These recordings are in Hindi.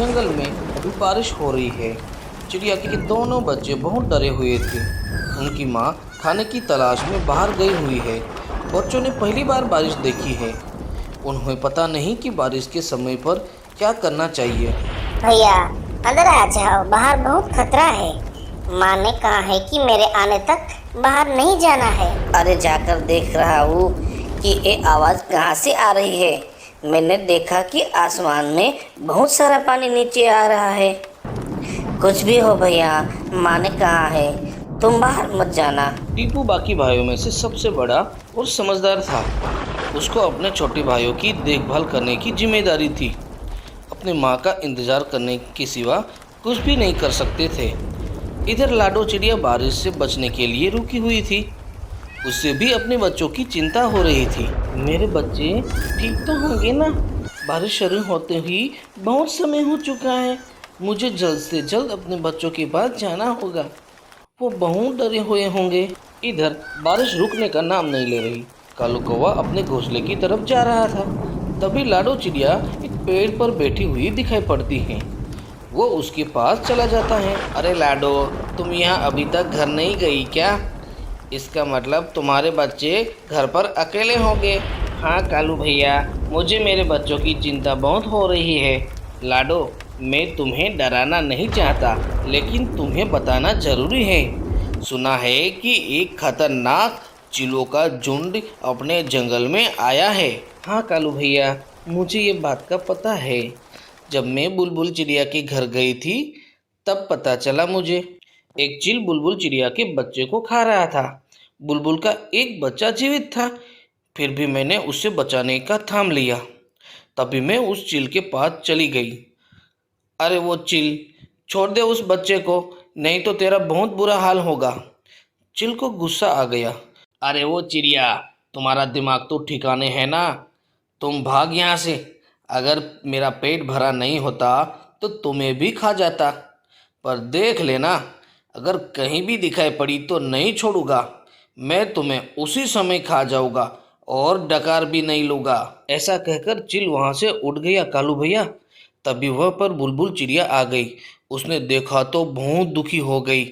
जंगल में अभी बारिश हो रही है। चिड़िया के दोनों बच्चे बहुत डरे हुए थे। उनकी माँ खाने की तलाश में बाहर गई हुई है। बच्चों ने पहली बार बारिश देखी है। उन्हें पता नहीं कि बारिश के समय पर क्या करना चाहिए। भैया अंदर आ जाओ, बाहर बहुत खतरा है। माँ ने कहा है कि मेरे आने तक बाहर नहीं जाना है। अरे जाकर देख रहा हूँ कि ये आवाज़ कहाँ से आ रही है। मैंने देखा कि आसमान में बहुत सारा पानी नीचे आ रहा है। कुछ भी हो भैया, माँ ने कहा है तुम बाहर मत जाना। टीपू बाकी भाइयों में से सबसे बड़ा और समझदार था। उसको अपने छोटे भाइयों की देखभाल करने की जिम्मेदारी थी। अपनी माँ का इंतज़ार करने के सिवा कुछ भी नहीं कर सकते थे। इधर लाडो चिड़िया बारिश से बचने के लिए रुकी हुई थी। उससे भी अपने बच्चों की चिंता हो रही थी। मेरे बच्चे ठीक तो होंगे ना? बारिश शुरू होते ही बहुत समय हो चुका है। मुझे जल्द से जल्द अपने बच्चों के पास जाना होगा। वो बहुत डरे हुए होंगे। इधर बारिश रुकने का नाम नहीं ले रही। कालू कौवा अपने घोंसले की तरफ जा रहा था। तभी लाडो चिड़िया एक पेड़ पर बैठी हुई दिखाई पड़ती है। वो उसके पास चला जाता है। अरे लाडो, तुम यहाँ अभी तक घर नहीं गई क्या? इसका मतलब तुम्हारे बच्चे घर पर अकेले होंगे। हाँ कालू भैया, मुझे मेरे बच्चों की चिंता बहुत हो रही है। लाडो, मैं तुम्हें डराना नहीं चाहता, लेकिन तुम्हें बताना जरूरी है। सुना है कि एक खतरनाक चिलों का झुंड अपने जंगल में आया है। हाँ कालू भैया, मुझे ये बात का पता है। जब मैं बुलबुल चिड़िया के घर गई थी तब पता चला मुझे। एक चील बुलबुल चिड़िया के बच्चे को खा रहा था। बुलबुल का एक बच्चा जीवित था, फिर भी मैंने उसे बचाने का ठान लिया। तभी मैं उस चील के पास चली गई। अरे वो चील, छोड़ दे उस बच्चे को, नहीं तो तेरा बहुत बुरा हाल होगा। चिल को गुस्सा आ गया। अरे वो चिड़िया, तुम्हारा दिमाग तो ठिकाने है ना? तुम भाग यहाँ से। अगर मेरा पेट भरा नहीं होता तो तुम्हें भी खा जाता। पर देख लेना, अगर कहीं भी दिखाई पड़ी तो नहीं छोड़ूंगा। मैं तुम्हें उसी समय खा जाऊंगा और डकार भी नहीं लूँगा। ऐसा कहकर चिल वहाँ से उड़ गया कालू भैया। तभी वह पर बुलबुल चिड़िया आ गई। उसने देखा तो बहुत दुखी हो गई,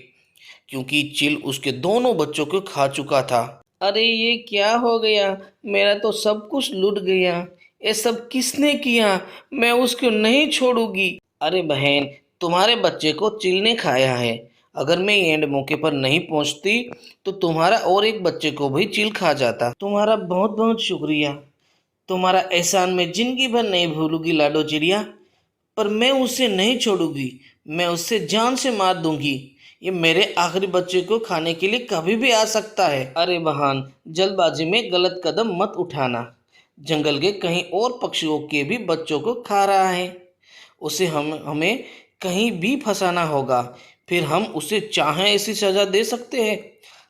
क्योंकि चिल उसके दोनों बच्चों को खा चुका था। अरे ये क्या हो गया? मेरा तो सब कुछ लूट गया। ये सब किसने किया? मैं उसको नहीं छोड़ूंगी। अरे बहन, तुम्हारे बच्चे को चिल ने खाया है। अगर मैं एंड मौके पर नहीं पहुंचती तो तुम्हारा और एक बच्चे को भी चिल खा जाता। तुम्हारा बहुत बहुत शुक्रिया। तुम्हारा एहसान मैं जिंदगी भर नहीं भूलूंगी लाडो चिड़िया। पर मैं उसे नहीं छोड़ूंगी। मैं उसे जान से मार दूंगी। ये मेरे आखिरी बच्चे को खाने के लिए कभी भी आ सकता है। अरे बहन, जल्दबाजी में गलत कदम मत उठाना। जंगल के कहीं और पक्षियों के भी बच्चों को खा रहा है। उसे हमें कहीं भी फंसाना होगा, फिर हम उसे चाहें ऐसी सज़ा दे सकते हैं।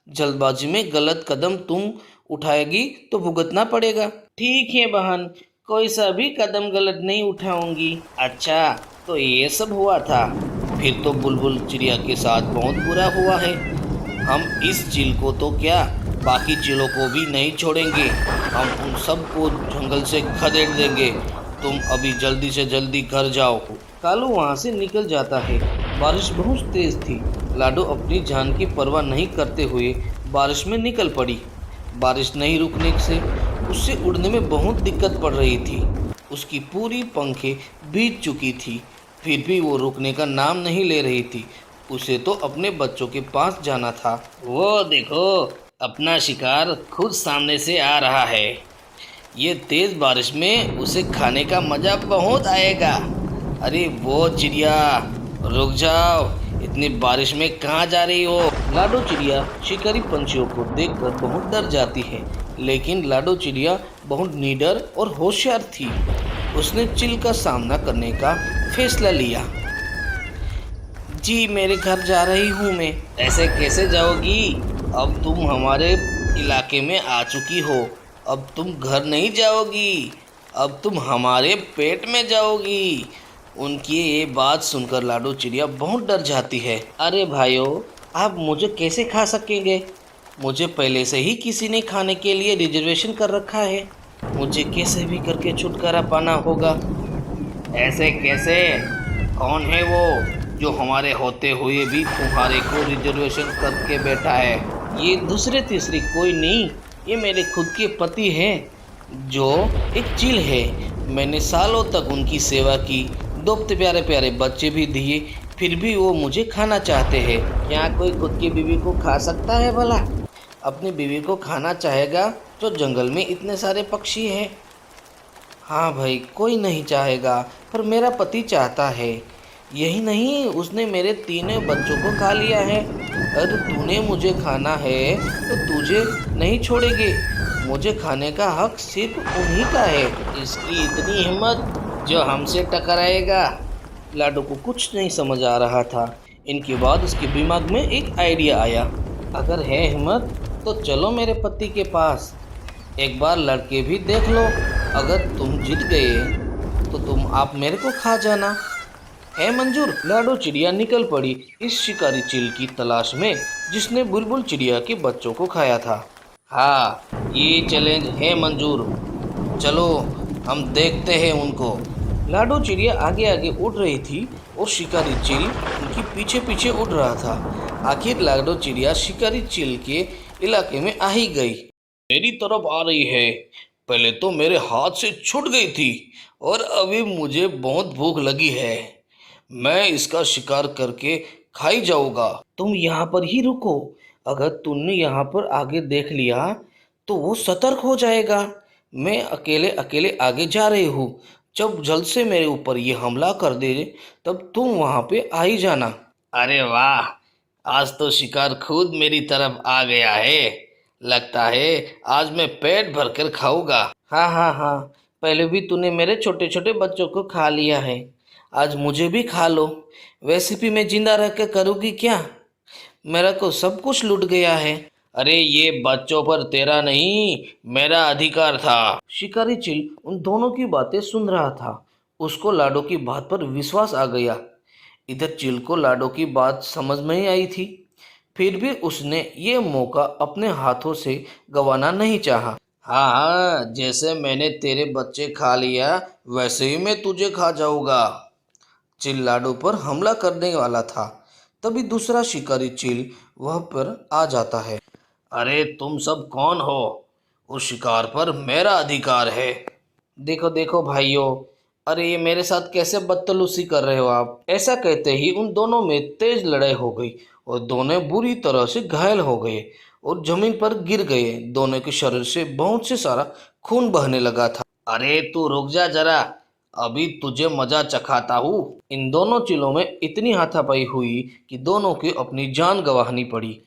जल्दबाजी में गलत कदम तुम उठाएगी तो भुगतना पड़ेगा। ठीक है बहन, कोई सा भी कदम गलत नहीं उठाऊंगी। अच्छा, तो ये सब हुआ था। फिर तो बुलबुल चिड़िया के साथ बहुत बुरा हुआ है। हम इस चील को तो क्या, बाकी चीलों को भी नहीं छोड़ेंगे। हम उन सबको जंगल से खदेड़ देंगे। तुम अभी जल्दी से जल्दी घर जाओ। कालू वहाँ से निकल जाता है। बारिश बहुत तेज थी। लाडो अपनी जान की परवाह नहीं करते हुए बारिश में निकल पड़ी। बारिश नहीं रुकने से उससे उड़ने में बहुत दिक्कत पड़ रही थी। उसकी पूरी पंखें भीग चुकी थी, फिर भी वो रुकने का नाम नहीं ले रही थी। उसे तो अपने बच्चों के पास जाना था। वो देखो, अपना शिकार खुद सामने से आ रहा है। ये तेज बारिश में उसे खाने का मजा बहुत आएगा। अरे वो चिड़िया, रुक जाओ, इतनी बारिश में कहाँ जा रही हो? लाडो चिड़िया शिकारी पंछियों को देखकर बहुत डर जाती है, लेकिन लाडो चिड़िया बहुत निडर और होशियार थी। उसने चिल का सामना करने का फैसला लिया। जी, मेरे घर जा रही हूँ मैं। ऐसे कैसे जाओगी? अब तुम हमारे इलाके में आ चुकी हो। अब तुम घर नहीं जाओगी, अब तुम हमारे पेट में जाओगी। उनकी ये बात सुनकर लाडो चिड़िया बहुत डर जाती है। अरे भाइयों, आप मुझे कैसे खा सकेंगे? मुझे पहले से ही किसी ने खाने के लिए रिजर्वेशन कर रखा है। मुझे कैसे भी करके छुटकारा पाना होगा। ऐसे कैसे? कौन है वो जो हमारे होते हुए भी तुम्हारे को रिजर्वेशन करके बैठा है? ये दूसरे तीसरे कोई नहीं, ये मेरे खुद के पति हैं, जो एक चील है। मैंने सालों तक उनकी सेवा की, दो प्यारे प्यारे बच्चे भी दिए, फिर भी वो मुझे खाना चाहते हैं। क्या कोई खुद की बीवी को खा सकता है भला? अपनी बीवी को खाना चाहेगा तो जंगल में इतने सारे पक्षी हैं। हाँ भाई, कोई नहीं चाहेगा, पर मेरा पति चाहता है। यही नहीं, उसने मेरे तीनों बच्चों को खा लिया है। अगर तूने मुझे खाना है तो तुझे नहीं छोड़ेंगे। मुझे खाने का हक सिर्फ उन्हीं का है। इसकी इतनी हिम्मत जो हमसे टकराएगा? लाडो को कुछ नहीं समझ आ रहा था। इनके बाद उसके दिमाग में एक आइडिया आया। अगर है हिम्मत तो चलो मेरे पति के पास, एक बार लड़के भी देख लो। अगर तुम जीत गए तो आप मेरे को खा जाना। है मंजूर? लाडो चिड़िया निकल पड़ी इस शिकारी चील की तलाश में जिसने बुलबुल चिड़िया के बच्चों को खाया था। हाँ, ये चैलेंज है मंजूर। चलो हम देखते हैं उनको। लाडो चिड़िया आगे आगे उड़ रही थी और शिकारी चील उनकी पीछे पीछे उड़ रहा था। आखिर लाडो चिड़िया शिकारी चील के इलाके में आ ही गई। मेरी तरफ आ रही है। पहले तो मेरे हाथ से छूट गई थी और अभी मुझे बहुत भूख लगी है। मैं इसका शिकार करके खाई जाऊंगा। तुम यहाँ पर ही रुको। अगर तुमने यहाँ पर आगे देख लिया तो वो सतर्क हो जाएगा। मैं अकेले अकेले आगे जा रही हूँ। जब जल्द से मेरे ऊपर ये हमला कर दे तब तुम वहाँ पे आ ही जाना। अरे वाह, आज तो शिकार खुद मेरी तरफ आ गया है। लगता है आज मैं पेट भरकर खाऊंगा। हाँ हाँ हाँ, पहले भी तूने मेरे छोटे छोटे बच्चों को खा लिया है, आज मुझे भी खा लो। वैसे भी मैं जिंदा रह कर करूँगी क्या? मेरा को सब कुछ लूट गया है। अरे ये बच्चों पर तेरा नहीं, मेरा अधिकार था। शिकारी चिल उन दोनों की बातें सुन रहा था। उसको लाडो की बात पर विश्वास आ गया। इधर चिल को लाडो की बात समझ में ही आई थी, फिर भी उसने ये मौका अपने हाथों से गंवाना नहीं चाहा। हाँ हाँ, जैसे मैंने तेरे बच्चे खा लिया वैसे ही मैं तुझे खा जाऊंगा। चिल लाडो पर हमला करने वाला था, तभी दूसरा शिकारी चिल वह पर आ जाता है। अरे तुम सब कौन हो? उस शिकार पर मेरा अधिकार है। देखो देखो भाइयों, अरे ये मेरे साथ कैसे बदतमीजी कर रहे हो आप? ऐसा कहते ही उन दोनों में तेज लड़ाई हो गई और दोनों बुरी तरह से घायल हो गए और जमीन पर गिर गए। दोनों के शरीर से बहुत से सारा खून बहने लगा था। अरे तू रुक जा जरा, अभी तुझे मजा चखाता हूँ। इन दोनों चिलों में इतनी हाथापाई हुई कि दोनों की अपनी जान गंवानी पड़ी।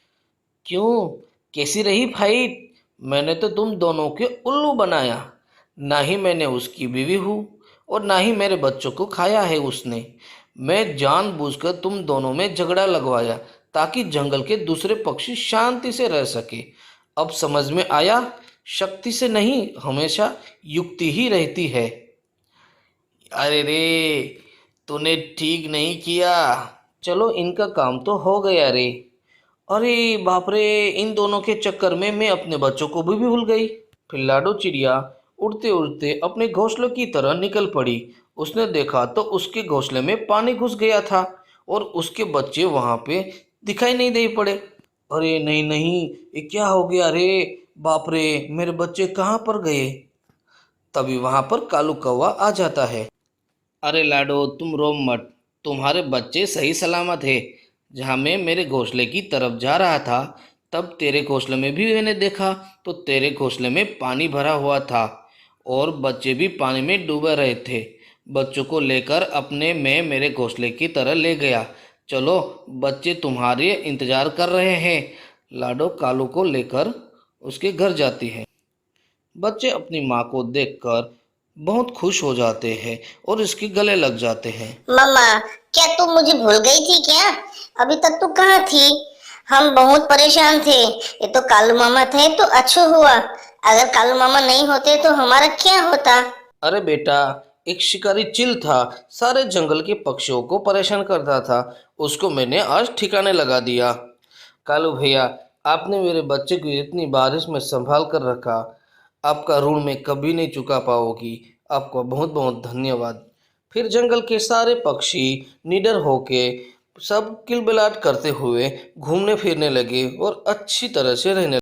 क्यों, कैसी रही फाइट? मैंने तो तुम दोनों के उल्लू बनाया। ना ही मैंने उसकी बीवी हूँ और ना ही मेरे बच्चों को खाया है उसने। मैं जानबूझकर तुम दोनों में झगड़ा लगवाया ताकि जंगल के दूसरे पक्षी शांति से रह सके। अब समझ में आया, शक्ति से नहीं, हमेशा युक्ति ही रहती है। अरे रे, तूने ठीक नहीं किया। चलो इनका काम तो हो गया रे। अरे बाप रे, इन दोनों के चक्कर में मैं अपने बच्चों को भी भूल गई। फिर लाडो चिड़िया उड़ते उड़ते अपने घोंसले की तरह निकल पड़ी। उसने देखा तो उसके घोंसले में पानी घुस गया था और उसके बच्चे वहां पे दिखाई नहीं दे पड़े। अरे नहीं नहीं, ये क्या हो गया रे? बाप रे, मेरे बच्चे कहाँ पर गए? तभी वहां पर कालू कौवा आ जाता है। अरे लाडो, तुम रो मत, तुम्हारे बच्चे सही सलामत है। जहाँ मैं मेरे घोंसले की तरफ जा रहा था तब तेरे घोंसले में भी मैंने देखा तो तेरे घोंसले में पानी भरा हुआ था और बच्चे भी पानी में डूबे रहे थे। बच्चों को लेकर अपने मैं मेरे घोंसले की तरह ले गया। चलो, बच्चे तुम्हारे इंतजार कर रहे हैं। लाडो कालू को लेकर उसके घर जाती है। बच्चे अपनी माँ को देखकर बहुत खुश हो जाते हैं और इसके गले लग जाते हैं। मम्मा, क्या तू मुझे भूल गई थी क्या? अभी तक तू कहाँ थी? हम बहुत परेशान थे। ये तो कालू मामा थे तो अच्छा हुआ। अगर कालू मामा नहीं होते तो हमारा क्या होता? अरे बेटा, एक शिकारी चिल था, सारे जंगल के पक्षियों को परेशान करता था। उसको मैंने आज ठिकाने लगा दिया। कालू भैया, आपने मेरे बच्चे को इतनी बारिश में संभाल कर रखा, आपका ऋण मैं कभी नहीं चुका पाऊंगी। आपका बहुत बहुत धन्यवाद। फिर जंगल के सारे पक्षी निडर होके सब किलबिलाट करते हुए घूमने फिरने लगे और अच्छी तरह से रहने